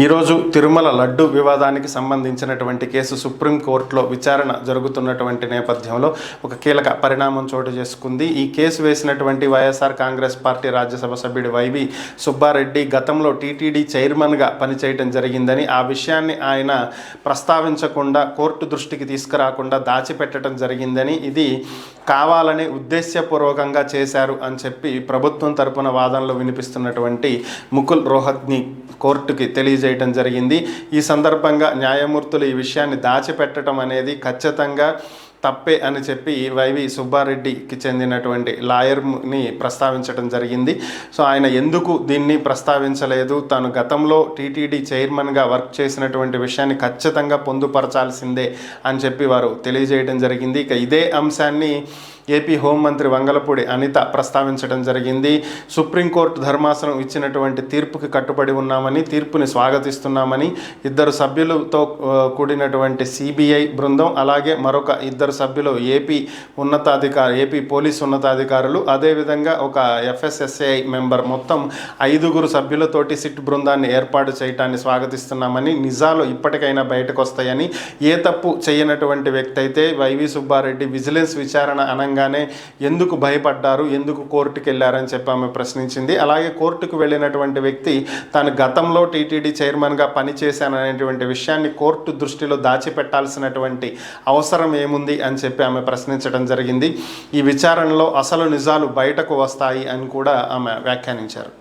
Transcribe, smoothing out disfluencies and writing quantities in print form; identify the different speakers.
Speaker 1: ఈరోజు తిరుమల లడ్డు వివాదానికి సంబంధించినటువంటి కేసు సుప్రీంకోర్టులో విచారణ జరుగుతున్నటువంటి నేపథ్యంలో ఒక కీలక పరిణామం చోటు చేసుకుంది. ఈ కేసు వేసినటువంటి వైఎస్ఆర్ కాంగ్రెస్ పార్టీ రాజ్యసభ సభ్యుడు వైవి సుబ్బారెడ్డి గతంలో టీటీడీ చైర్మన్గా పనిచేయడం జరిగిందని, ఆ విషయాన్ని ఆయన ప్రస్తావించకుండా కోర్టు దృష్టికి తీసుకురాకుండా దాచిపెట్టడం జరిగిందని, ఇది కావాలని ఉద్దేశ్యపూర్వకంగా చేశారు అని చెప్పి ప్రభుత్వం తరపున వాదనలు వినిపిస్తున్నటువంటి ముకుల్ రోహత్ని కోర్టుకి తెలియజేయడం జరిగింది. ఈ సందర్భంగా న్యాయమూర్తులు ఈ విషయాన్ని దాచిపెట్టడం అనేది ఖచ్చితంగా తప్పే అని చెప్పి వైవి సుబ్బారెడ్డికి చెందినటువంటి లాయర్ని ప్రస్తావించడం జరిగింది. సో ఆయన ఎందుకు దీన్ని ప్రస్తావించలేదు, తాను గతంలో టీటీడీ చైర్మన్గా వర్క్ చేసినటువంటి విషయాన్ని ఖచ్చితంగా పొందుపరచాల్సిందే అని చెప్పి వారు తెలియజేయడం జరిగింది. ఇక ఇదే అంశాన్ని ఏపీ హోంమంత్రి వంగలపూడి అనిత ప్రస్తావించడం జరిగింది. సుప్రీంకోర్టు ధర్మాసనం ఇచ్చినటువంటి తీర్పుకి కట్టుబడి ఉన్నామని, తీర్పుని స్వాగతిస్తున్నామని, ఇద్దరు సభ్యులతో కూడినటువంటి సిబిఐ బృందం, అలాగే మరొక ఇద్దరు సభ్యులు ఏపీ పోలీస్ ఉన్నతాధికారులు, అదేవిధంగా ఒక ఎఫ్ఎస్ఎస్ఏఐ మెంబర్, మొత్తం 5 సభ్యులతోటి సిట్ బృందాన్ని ఏర్పాటు చేయటాన్ని స్వాగతిస్తున్నామని, నిజాలు ఇప్పటికైనా బయటకు వస్తాయని, ఏ తప్పు చేయనటువంటి వ్యక్తి అయితే వైవి సుబ్బారెడ్డి విజిలెన్స్ విచారణ అనగానే ఎందుకు భయపడ్డారు, ఎందుకు కోర్టుకు వెళ్ళారని చెప్పి ఆమె ప్రశ్నించింది. అలాగే కోర్టుకు వెళ్ళినటువంటి వ్యక్తి తాను గతంలో టీటీడీ చైర్మన్గా పనిచేశాననేటువంటి విషయాన్ని కోర్టు దృష్టిలో దాచిపెట్టాల్సినటువంటి అవసరం ఏముంది అని చెప్పి ఆమె ప్రశ్నించడం జరిగింది. ఈ విచారణలో అసలు నిజాలు బయటకు వస్తాయి అని కూడా ఆమె వ్యాఖ్యానించారు.